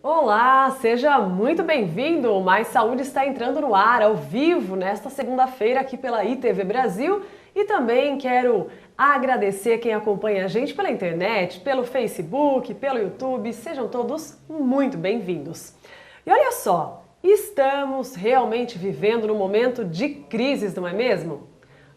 Olá, seja muito bem-vindo! O Mais Saúde está entrando no ar ao vivo nesta segunda-feira aqui pela ITV Brasil e também quero agradecer quem acompanha a gente pela internet, pelo Facebook, pelo YouTube. Sejam todos muito bem-vindos. E olha só, estamos realmente vivendo num momento de crises, não é mesmo?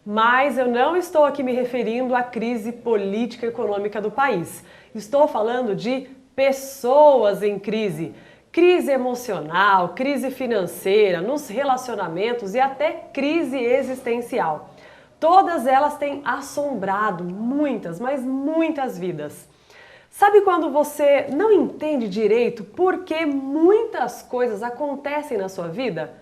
Mas eu não estou aqui me referindo à crise política e econômica do país. Estou falando de pessoas em crise. Crise emocional, crise financeira, nos relacionamentos e até crise existencial. Todas elas têm assombrado muitas, mas muitas vidas. Sabe quando você não entende direito por que muitas coisas acontecem na sua vida?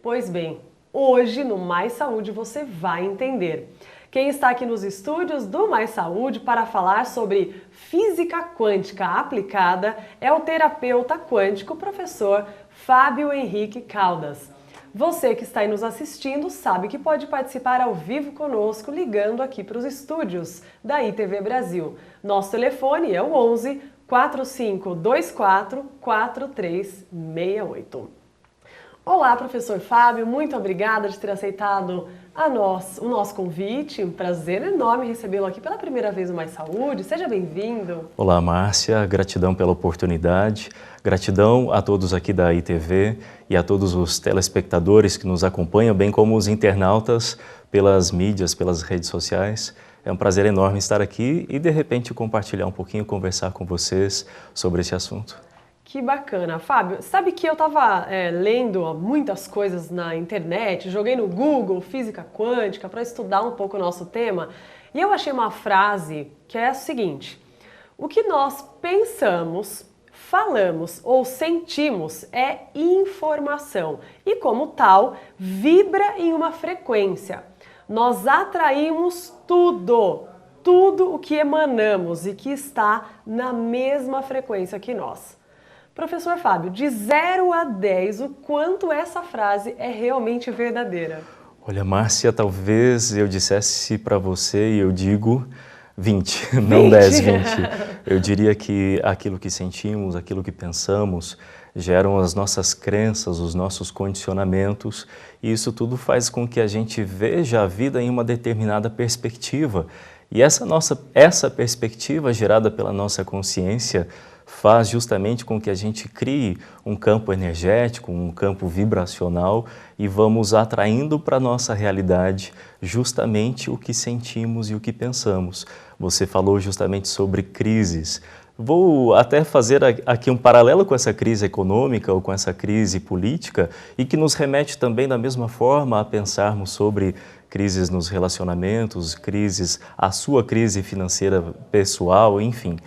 Pois bem, hoje no Mais Saúde você vai entender. Quem está aqui nos estúdios do Mais Saúde para falar sobre física quântica aplicada é o terapeuta quântico, professor Fábio Henrique Caldas. Você que está aí nos assistindo sabe que pode participar ao vivo conosco ligando aqui para os estúdios da ITV Brasil. Nosso telefone é o 11 4524 4368. Olá, professor Fábio, muito obrigada de ter aceitado o nosso convite. Um prazer enorme recebê-lo aqui pela primeira vez no Mais Saúde. Seja bem-vindo. Olá, Márcia. Gratidão pela oportunidade. Gratidão a todos aqui da ITV e a todos os telespectadores que nos acompanham, bem como os internautas pelas mídias, pelas redes sociais. É um prazer enorme estar aqui e, de repente, compartilhar um pouquinho, conversar com vocês sobre esse assunto. Que bacana. Fábio, sabe que eu estava lendo muitas coisas na internet, joguei no Google física quântica para estudar um pouco o nosso tema e eu achei uma frase que é a seguinte: o que nós pensamos, falamos ou sentimos é informação e, como tal, vibra em uma frequência. Nós atraímos tudo o que emanamos e que está na mesma frequência que nós. Professor Fábio, de 0 a 10, o quanto essa frase é realmente verdadeira? Olha, Márcia, talvez eu dissesse para você e eu digo 20, não 10, 20. Eu diria que aquilo que sentimos, aquilo que pensamos, geram as nossas crenças, os nossos condicionamentos, e isso tudo faz com que a gente veja a vida em uma determinada perspectiva. E essa perspectiva gerada pela nossa consciência faz justamente com que a gente crie um campo energético, um campo vibracional e vamos atraindo para a nossa realidade justamente o que sentimos e o que pensamos. Você falou justamente sobre crises. Vou até fazer aqui um paralelo com essa crise econômica ou com essa crise política e que nos remete também da mesma forma a pensarmos sobre crises nos relacionamentos, a sua crise financeira pessoal, enfim.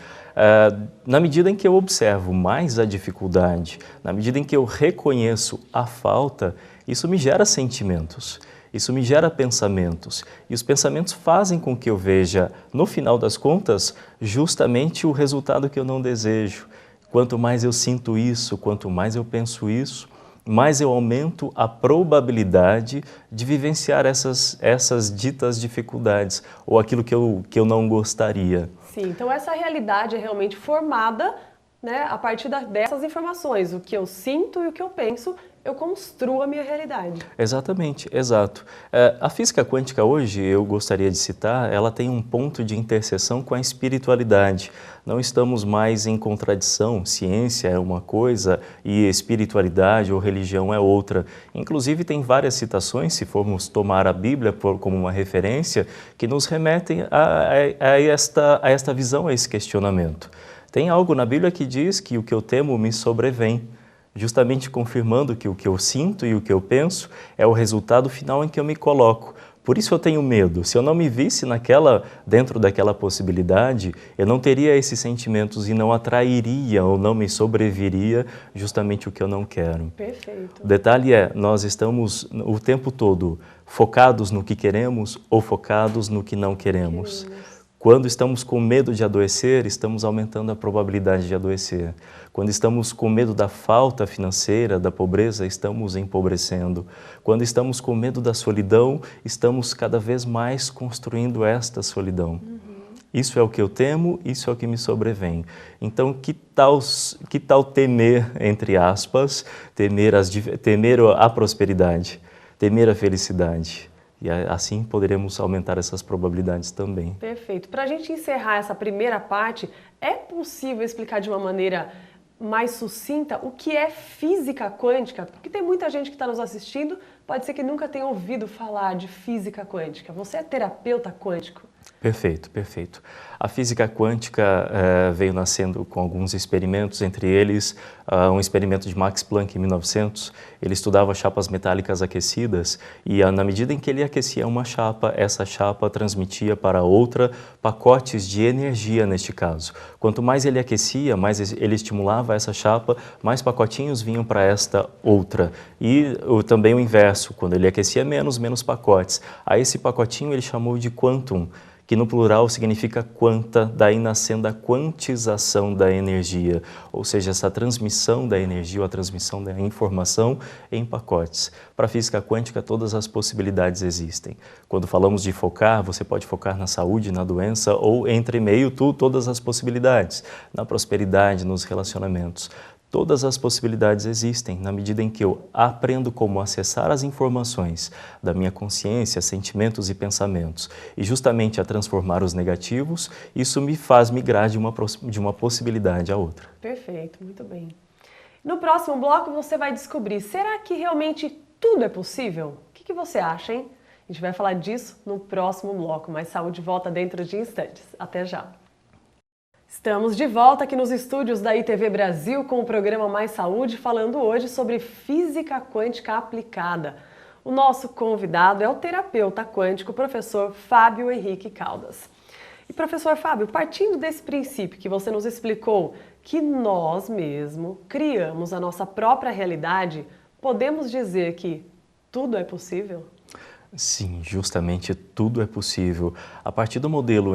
Na medida em que eu observo mais a dificuldade, na medida em que eu reconheço a falta, isso me gera sentimentos, isso me gera pensamentos. E os pensamentos fazem com que eu veja, no final das contas, justamente o resultado que eu não desejo. Quanto mais eu sinto isso, quanto mais eu penso isso, mais eu aumento a probabilidade de vivenciar essas ditas dificuldades ou aquilo que eu não gostaria. Sim, então essa realidade é realmente formada, né, a partir dessas informações. O que eu sinto e o que eu penso, eu construo a minha realidade. Exatamente, exato. A física quântica hoje, eu gostaria de citar, ela tem um ponto de interseção com a espiritualidade. Não estamos mais em contradição, ciência é uma coisa e espiritualidade ou religião é outra. Inclusive tem várias citações, se formos tomar a Bíblia como uma referência, que nos remetem a esta visão, a esse questionamento. Tem algo na Bíblia que diz que o que eu temo me sobrevém, justamente confirmando que o que eu sinto e o que eu penso é o resultado final em que eu me coloco. Por isso eu tenho medo. Se eu não me visse dentro daquela possibilidade, eu não teria esses sentimentos e não atrairia ou não me sobreviria justamente o que eu não quero. Perfeito. O detalhe é, nós estamos o tempo todo focados no que queremos ou focados no que não queremos. Quando estamos com medo de adoecer, estamos aumentando a probabilidade de adoecer. Quando estamos com medo da falta financeira, da pobreza, estamos empobrecendo. Quando estamos com medo da solidão, estamos cada vez mais construindo esta solidão. Isso é o que eu temo, isso é o que me sobrevém. Então, que tal temer, entre aspas, temer a prosperidade, temer a felicidade? E assim poderemos aumentar essas probabilidades também. Perfeito. Para a gente encerrar essa primeira parte, é possível explicar de uma maneira mais sucinta o que é física quântica? Porque tem muita gente que está nos assistindo, pode ser que nunca tenha ouvido falar de física quântica. Você é terapeuta quântico? Perfeito, perfeito. A física quântica veio nascendo com alguns experimentos, entre eles um experimento de Max Planck em 1900. Ele estudava chapas metálicas aquecidas e na medida em que ele aquecia uma chapa, essa chapa transmitia para outra pacotes de energia neste caso. Quanto mais ele aquecia, mais ele estimulava essa chapa, mais pacotinhos vinham para esta outra. E também o inverso, quando ele aquecia menos, menos pacotes. A esse pacotinho ele chamou de quantum, que no plural significa quanta, daí nascendo a quantização da energia, ou seja, essa transmissão da energia ou a transmissão da informação em pacotes. Para a física quântica, todas as possibilidades existem. Quando falamos de focar, você pode focar na saúde, na doença ou entre meio todas as possibilidades, na prosperidade, nos relacionamentos. Todas as possibilidades existem na medida em que eu aprendo como acessar as informações da minha consciência, sentimentos e pensamentos e justamente a transformar os negativos, isso me faz migrar de uma possibilidade a outra. Perfeito, muito bem. No próximo bloco você vai descobrir, será que realmente tudo é possível? O que você acha, hein? A gente vai falar disso no próximo bloco, mas saúde volta dentro de instantes. Até já! Estamos de volta aqui nos estúdios da ITV Brasil com o programa Mais Saúde, falando hoje sobre física quântica aplicada. O nosso convidado é o terapeuta quântico, professor Fábio Henrique Caldas. E professor Fábio, partindo desse princípio que você nos explicou, que nós mesmos criamos a nossa própria realidade, podemos dizer que tudo é possível? Sim, justamente tudo é possível. A partir do momento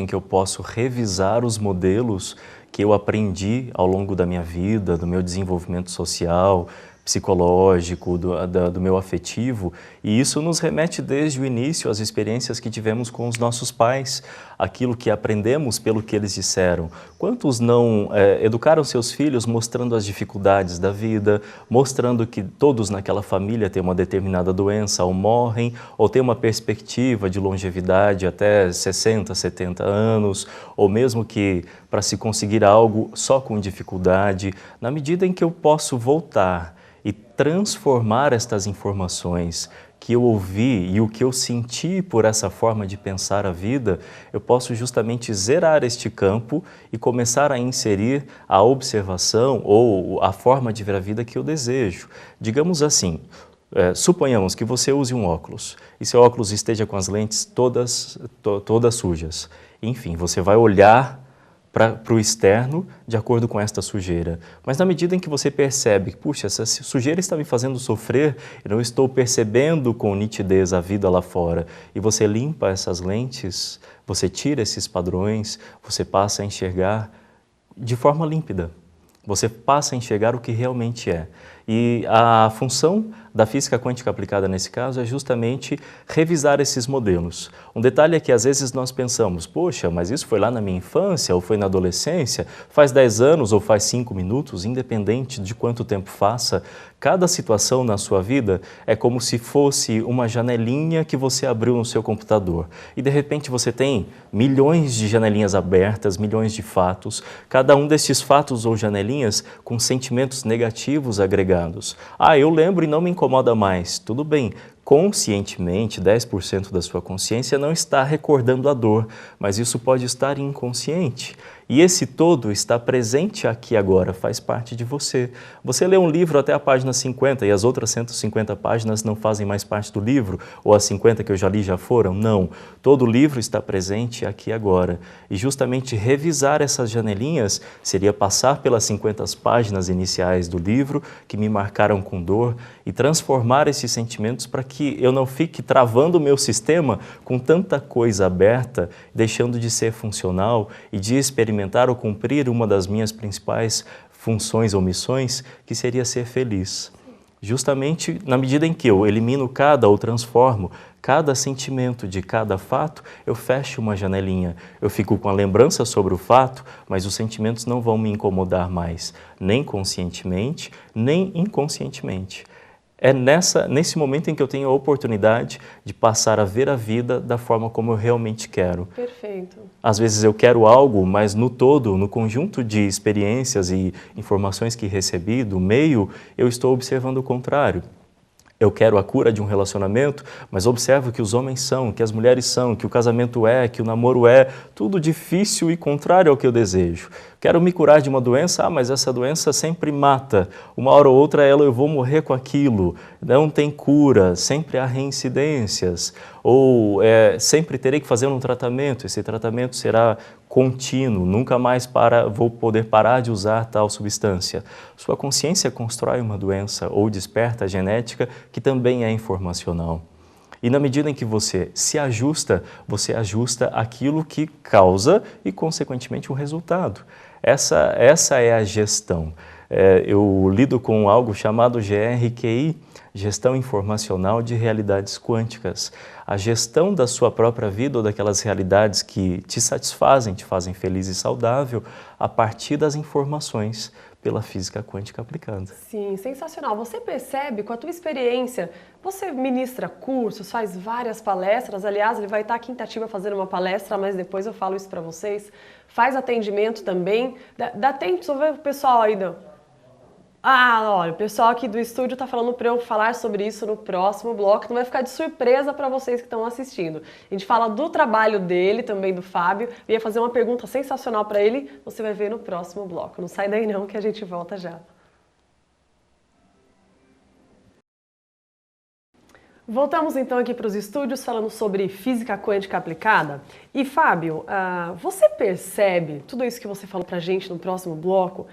em que eu posso revisar os modelos que eu aprendi ao longo da minha vida, do meu desenvolvimento social, psicológico, do meu afetivo, e isso nos remete desde o início às experiências que tivemos com os nossos pais, aquilo que aprendemos pelo que eles disseram. Quantos não educaram seus filhos mostrando as dificuldades da vida, mostrando que todos naquela família têm uma determinada doença, ou morrem, ou têm uma perspectiva de longevidade até 60, 70 anos, ou mesmo que para se conseguir algo só com dificuldade, na medida em que eu posso voltar e transformar estas informações que eu ouvi e o que eu senti por essa forma de pensar a vida, eu posso justamente zerar este campo e começar a inserir a observação ou a forma de ver a vida que eu desejo. Digamos assim, suponhamos que você use um óculos e seu óculos esteja com as lentes todas sujas. Enfim, você vai olhar para o externo de acordo com esta sujeira. Mas na medida em que você percebe que, puxa, essa sujeira está me fazendo sofrer, eu não estou percebendo com nitidez a vida lá fora, e você limpa essas lentes, você tira esses padrões, você passa a enxergar de forma límpida. Você passa a enxergar o que realmente é. E a função da física quântica aplicada nesse caso é justamente revisar esses modelos. Um detalhe é que às vezes nós pensamos, poxa, mas isso foi lá na minha infância ou foi na adolescência, faz 10 anos ou faz 5 minutos, independente de quanto tempo faça, cada situação na sua vida é como se fosse uma janelinha que você abriu no seu computador. E de repente você tem milhões de janelinhas abertas, milhões de fatos, cada um desses fatos ou janelinhas com sentimentos negativos agregados. Ah, eu lembro e não me incomoda mais. Tudo bem, conscientemente, 10% da sua consciência não está recordando a dor, mas isso pode estar inconsciente. E esse todo está presente aqui agora, faz parte de você. Você lê um livro até a página 50 e as outras 150 páginas não fazem mais parte do livro, ou as 50 que eu já li já foram? Não. Todo o livro está presente aqui agora. E justamente revisar essas janelinhas seria passar pelas 50 páginas iniciais do livro que me marcaram com dor e transformar esses sentimentos para que eu não fique travando o meu sistema com tanta coisa aberta, deixando de ser funcional e de experimentar ou cumprir uma das minhas principais funções ou missões, que seria ser feliz. Justamente na medida em que eu elimino ou transformo cada sentimento de cada fato, eu fecho uma janelinha. Eu fico com a lembrança sobre o fato, mas os sentimentos não vão me incomodar mais, nem conscientemente, nem inconscientemente. É nesse momento em que eu tenho a oportunidade de passar a ver a vida da forma como eu realmente quero. Perfeito. Às vezes eu quero algo, mas no todo, no conjunto de experiências e informações que recebi do meio, eu estou observando o contrário. Eu quero a cura de um relacionamento, mas observo que os homens são, que as mulheres são, que o casamento é, que o namoro é, tudo difícil e contrário ao que eu desejo. Quero me curar de uma doença, mas essa doença sempre mata. Uma hora ou outra eu vou morrer com aquilo. Não tem cura, sempre há reincidências. Ou sempre terei que fazer um tratamento, esse tratamento será contínuo, nunca mais vou poder parar de usar tal substância. Sua consciência constrói uma doença ou desperta a genética que também é informacional. E na medida em que você você ajusta aquilo que causa e, consequentemente, o resultado. Essa é a gestão. Eu lido com algo chamado GRQI, Gestão Informacional de Realidades Quânticas. A gestão da sua própria vida ou daquelas realidades que te satisfazem, te fazem feliz e saudável, a partir das informações pela física quântica aplicada. Sim, sensacional. Você percebe com a tua experiência, você ministra cursos, faz várias palestras, aliás, ele vai estar aqui em Itatiba fazendo uma palestra, mas depois eu falo isso para vocês. Faz atendimento também. Dá tempo de ver o pessoal aí olha, o pessoal aqui do estúdio está falando para eu falar sobre isso no próximo bloco, não vai ficar de surpresa para vocês que estão assistindo. A gente fala do trabalho dele, também do Fábio, eu ia fazer uma pergunta sensacional para ele, você vai ver no próximo bloco. Não sai daí não que a gente volta já. Voltamos então aqui para os estúdios falando sobre física quântica aplicada. E Fábio, você percebe tudo isso que você falou para a gente no próximo bloco?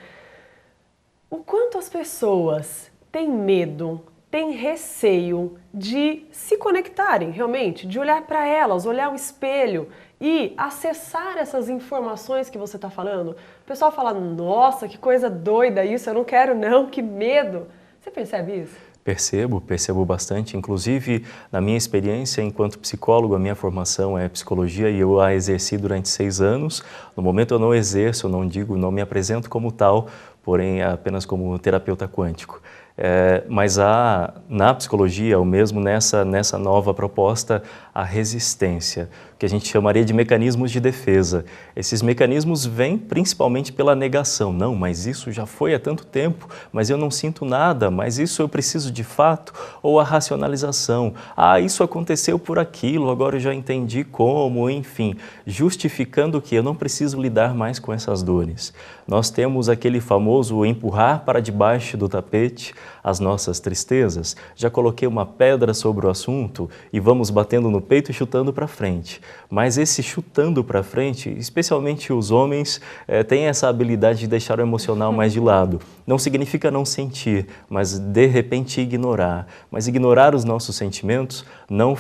O quanto as pessoas têm medo, têm receio de se conectarem realmente, de olhar para elas, olhar o espelho e acessar essas informações que você está falando? O pessoal fala, nossa, que coisa doida isso, eu não quero não, que medo. Você percebe isso? Percebo bastante. Inclusive, na minha experiência enquanto psicólogo, a minha formação é psicologia e eu a exerci durante 6 anos. No momento eu não exerço, eu não me apresento como tal, porém apenas como terapeuta quântico. Mas na psicologia, ou mesmo nessa nova proposta, a resistência, que a gente chamaria de mecanismos de defesa. Esses mecanismos vêm principalmente pela negação. Não, mas isso já foi há tanto tempo, mas eu não sinto nada, mas isso eu preciso de fato. Ou a racionalização. Isso aconteceu por aquilo, agora eu já entendi como, enfim, justificando que eu não preciso lidar mais com essas dores. Nós temos aquele famoso empurrar para debaixo do tapete as nossas tristezas. Já coloquei uma pedra sobre o assunto e vamos batendo no peito e chutando para frente. Mas esse chutando para frente, especialmente os homens, têm essa habilidade de deixar o emocional mais de lado. Não significa não sentir, mas de repente ignorar. Mas ignorar os nossos sentimentos não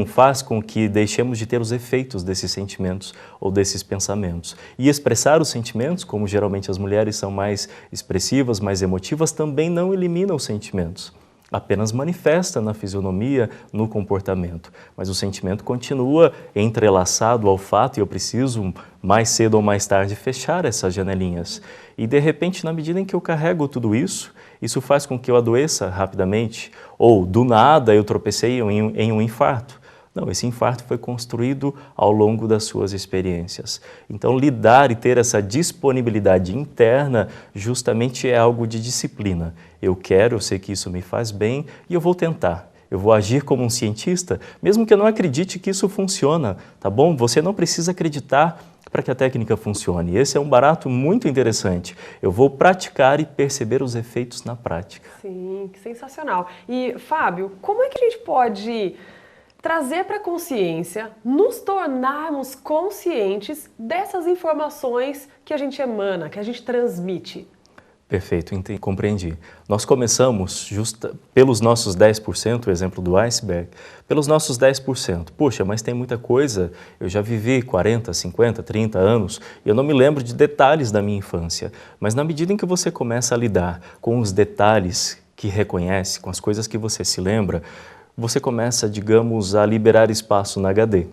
faz com que deixemos de ter os efeitos desses sentimentos ou desses pensamentos. E expressar os sentimentos, como geralmente as mulheres são mais expressivas, mais emotivas, também não elimina os sentimentos. Apenas manifesta na fisionomia, no comportamento. Mas o sentimento continua entrelaçado ao fato e eu preciso, mais cedo ou mais tarde, fechar essas janelinhas. E, de repente, na medida em que eu carrego tudo isso, isso faz com que eu adoeça rapidamente ou, do nada, eu tropecei em um infarto. Não, esse infarto foi construído ao longo das suas experiências. Então, lidar e ter essa disponibilidade interna justamente é algo de disciplina. Eu sei que isso me faz bem e eu vou tentar. Eu vou agir como um cientista, mesmo que eu não acredite que isso funciona, tá bom? Você não precisa acreditar para que a técnica funcione. Esse é um barato muito interessante. Eu vou praticar e perceber os efeitos na prática. Sim, que sensacional. E, Fábio, como é que a gente pode trazer para a consciência, nos tornarmos conscientes dessas informações que a gente emana, que a gente transmite? Perfeito, compreendi. Nós começamos pelos nossos 10%, o exemplo do iceberg, pelos nossos 10%. Poxa, mas tem muita coisa, eu já vivi 40, 50, 30 anos e eu não me lembro de detalhes da minha infância. Mas na medida em que você começa a lidar com os detalhes que reconhece, com as coisas que você se lembra, você começa, digamos, a liberar espaço na HD.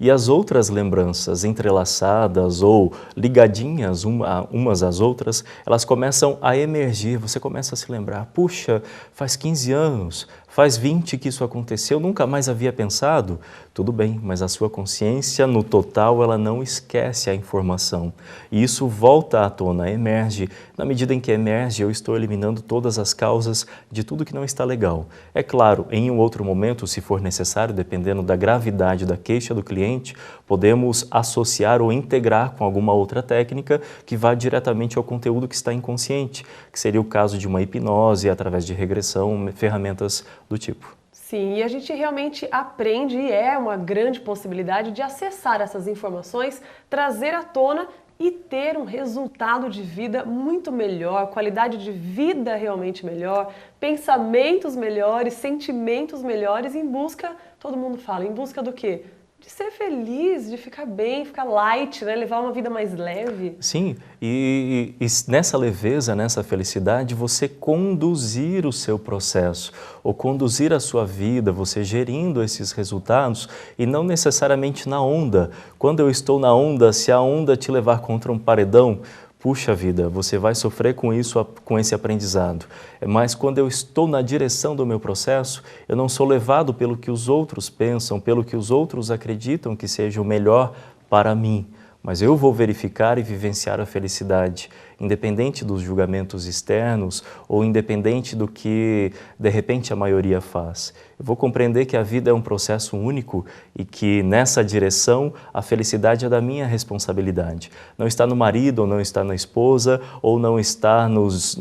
E as outras lembranças entrelaçadas ou ligadinhas umas às outras, elas começam a emergir, você começa a se lembrar, puxa, faz 15 anos, faz 20 que isso aconteceu, nunca mais havia pensado. Tudo bem, mas a sua consciência, no total, ela não esquece a informação. E isso volta à tona, emerge. Na medida em que emerge, eu estou eliminando todas as causas de tudo que não está legal. É claro, em um outro momento, se for necessário, dependendo da gravidade da queixa do cliente, podemos associar ou integrar com alguma outra técnica que vá diretamente ao conteúdo que está inconsciente, que seria o caso de uma hipnose, através de regressão, ferramentas do tipo. Sim, e a gente realmente aprende, e é uma grande possibilidade de acessar essas informações, trazer à tona e ter um resultado de vida muito melhor, qualidade de vida realmente melhor, pensamentos melhores, sentimentos melhores, em busca, todo mundo fala, em busca do quê? De ser feliz, de ficar bem, ficar light, né? Levar uma vida mais leve. Sim, e nessa leveza, nessa felicidade, você conduzir o seu processo, ou conduzir a sua vida, você gerindo esses resultados e não necessariamente na onda. Quando eu estou na onda, se a onda te levar contra um paredão, puxa vida, você vai sofrer com isso, com esse aprendizado. Mas quando eu estou na direção do meu processo, eu não sou levado pelo que os outros pensam, pelo que os outros acreditam que seja o melhor para mim. Mas eu vou verificar e vivenciar a felicidade, independente dos julgamentos externos ou independente do que, de repente, a maioria faz. Eu vou compreender que a vida é um processo único e que, nessa direção, a felicidade é da minha responsabilidade. Não está no marido, ou não está na esposa, ou não está nos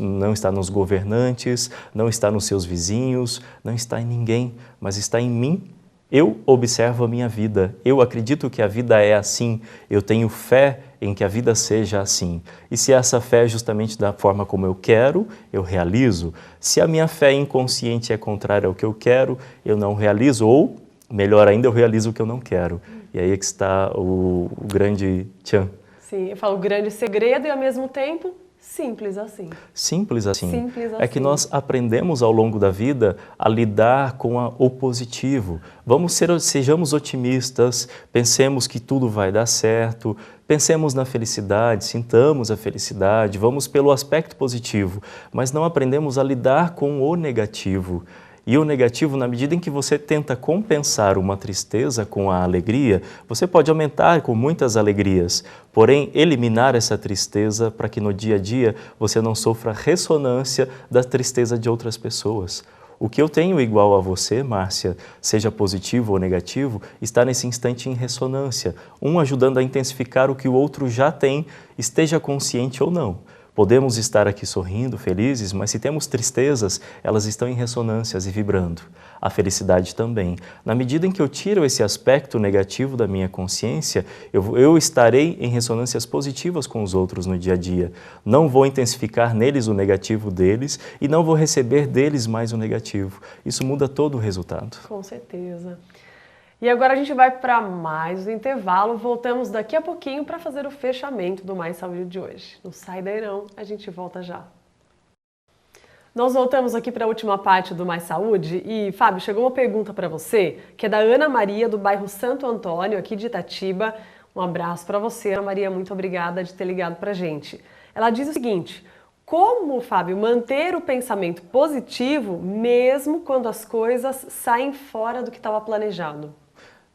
governantes, não está nos seus vizinhos, não está em ninguém, mas está em mim. Eu observo a minha vida, eu acredito que a vida é assim, eu tenho fé em que a vida seja assim. E se essa fé é justamente da forma como eu quero, eu realizo. Se a minha fé inconsciente é contrária ao que eu quero, eu não realizo, ou, melhor ainda, eu realizo o que eu não quero. E aí é que está o grande tchan. Sim, eu falo o grande segredo e ao mesmo tempo simples assim. Simples assim. Simples assim. É que nós aprendemos ao longo da vida a lidar com o positivo. Sejamos otimistas, pensemos que tudo vai dar certo, pensemos na felicidade, sintamos a felicidade, vamos pelo aspecto positivo, mas não aprendemos a lidar com o negativo. E o negativo, na medida em que você tenta compensar uma tristeza com a alegria, você pode aumentar com muitas alegrias, porém eliminar essa tristeza para que no dia a dia você não sofra ressonância da tristeza de outras pessoas. O que eu tenho igual a você, Márcia, seja positivo ou negativo, está nesse instante em ressonância, um ajudando a intensificar o que o outro já tem, esteja consciente ou não. Podemos estar aqui sorrindo, felizes, mas se temos tristezas, elas estão em ressonâncias e vibrando. A felicidade também. Na medida em que eu tiro esse aspecto negativo da minha consciência, eu estarei em ressonâncias positivas com os outros no dia a dia. Não vou intensificar neles o negativo deles e não vou receber deles mais o negativo. Isso muda todo o resultado. Com certeza. E agora a gente vai para mais um intervalo, voltamos daqui a pouquinho para fazer o fechamento do Mais Saúde de hoje. Não sai daí não, a gente volta já. Nós voltamos aqui para a última parte do Mais Saúde e, Fábio, chegou uma pergunta para você, que é da Ana Maria, do bairro Santo Antônio, aqui de Itatiba. Um abraço para você, Ana Maria, muito obrigada de ter ligado para a gente. Ela diz o seguinte: como, Fábio, manter o pensamento positivo mesmo quando as coisas saem fora do que estava planejado?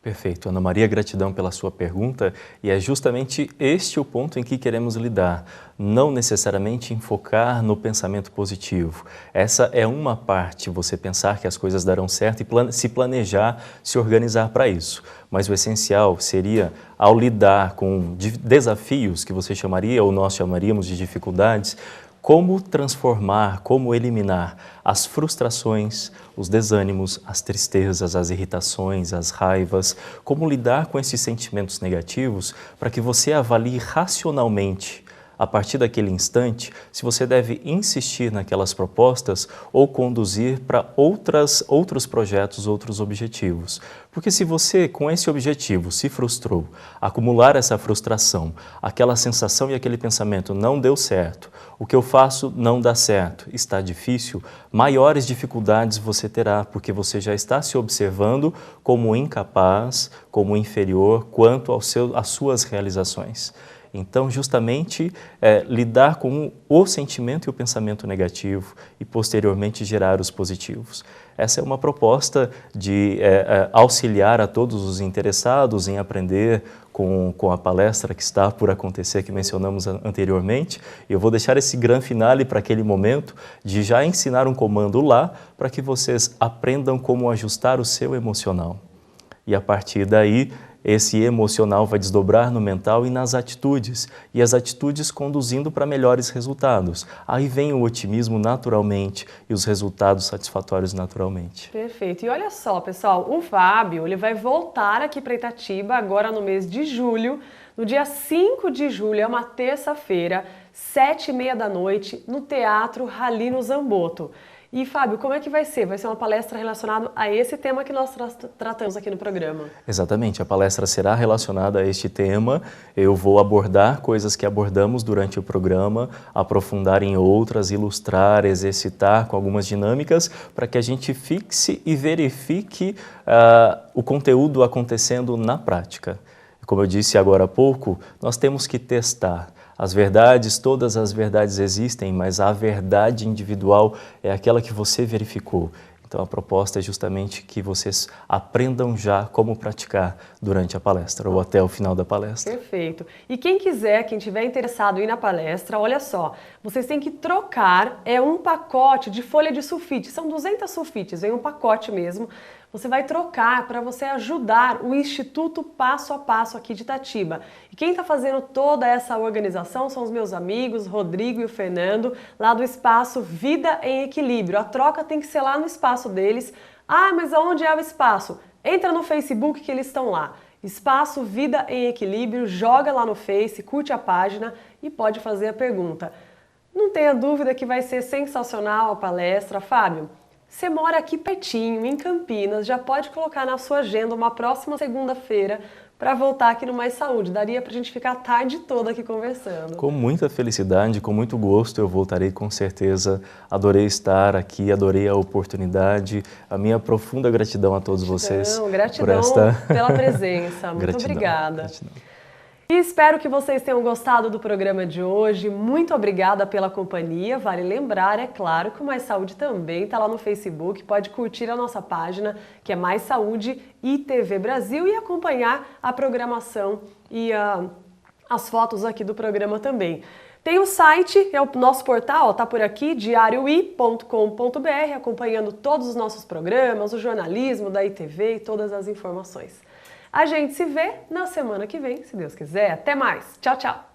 Perfeito. Ana Maria, gratidão pela sua pergunta e é justamente este o ponto em que queremos lidar. Não necessariamente enfocar no pensamento positivo. Essa é uma parte, você pensar que as coisas darão certo e se planejar, se organizar para isso. Mas o essencial seria, ao lidar com desafios que você chamaria ou nós chamaríamos de dificuldades, como transformar, como eliminar as frustrações, os desânimos, as tristezas, as irritações, as raivas, como lidar com esses sentimentos negativos para que você avalie racionalmente a partir daquele instante, se você deve insistir naquelas propostas ou conduzir para outros projetos, outros objetivos. Porque se você, com esse objetivo, se frustrou, acumular essa frustração, aquela sensação e aquele pensamento não deu certo, o que eu faço não dá certo, está difícil, maiores dificuldades você terá, porque você já está se observando como incapaz, como inferior quanto às suas realizações. Então, justamente, lidar com o sentimento e o pensamento negativo e, posteriormente, gerar os positivos. Essa é uma proposta de auxiliar a todos os interessados em aprender com a palestra que está por acontecer, que mencionamos anteriormente. Eu vou deixar esse grande finale para aquele momento de já ensinar um comando lá para que vocês aprendam como ajustar o seu emocional. E, a partir daí, esse emocional vai desdobrar no mental e nas atitudes, e as atitudes conduzindo para melhores resultados. Aí vem o otimismo naturalmente e os resultados satisfatórios naturalmente. Perfeito. E olha só, pessoal, o Fábio ele vai voltar aqui para Itatiba agora no mês de julho, no dia 5 de julho, é uma terça-feira, 7h30 da noite, no Teatro Ralino Zamboto. E, Fábio, como é que vai ser? Vai ser uma palestra relacionada a esse tema que nós tratamos aqui no programa. Exatamente, a palestra será relacionada a este tema. Eu vou abordar coisas que abordamos durante o programa, aprofundar em outras, ilustrar, exercitar com algumas dinâmicas para que a gente fixe e verifique o conteúdo acontecendo na prática. Como eu disse agora há pouco, nós temos que testar. As verdades, todas as verdades existem, mas a verdade individual é aquela que você verificou. Então a proposta é justamente que vocês aprendam já como praticar durante a palestra ou até o final da palestra. Perfeito. E quem quiser, quem tiver interessado em ir na palestra, olha só, vocês têm que trocar um pacote de folha de sulfite. São 200 sulfites, vem um pacote mesmo. Você vai trocar para você ajudar o Instituto Passo a Passo aqui de Itatiba. E quem está fazendo toda essa organização são os meus amigos, Rodrigo e o Fernando, lá do Espaço Vida em Equilíbrio. A troca tem que ser lá no espaço deles. Ah, mas aonde é o espaço? Entra no Facebook que eles estão lá. Espaço Vida em Equilíbrio, joga lá no Face, curte a página e pode fazer a pergunta. Não tenha dúvida que vai ser sensacional a palestra, Fábio. Você mora aqui pertinho, em Campinas, já pode colocar na sua agenda uma próxima segunda-feira para voltar aqui no Mais Saúde. Daria para a gente ficar a tarde toda aqui conversando. Com muita felicidade, com muito gosto, eu voltarei com certeza. Adorei estar aqui, adorei a oportunidade. A minha profunda gratidão a todos vocês. Gratidão pela presença. Muito obrigada. Gratidão. E espero que vocês tenham gostado do programa de hoje. Muito obrigada pela companhia. Vale lembrar, é claro, que o Mais Saúde também está lá no Facebook. Pode curtir a nossa página, que é Mais Saúde ITV Brasil, e acompanhar a programação e as fotos aqui do programa também. Tem o site, é o nosso portal, está por aqui, diarioi.com.br, acompanhando todos os nossos programas, o jornalismo da ITV e todas as informações. A gente se vê na semana que vem, se Deus quiser. Até mais. Tchau, tchau.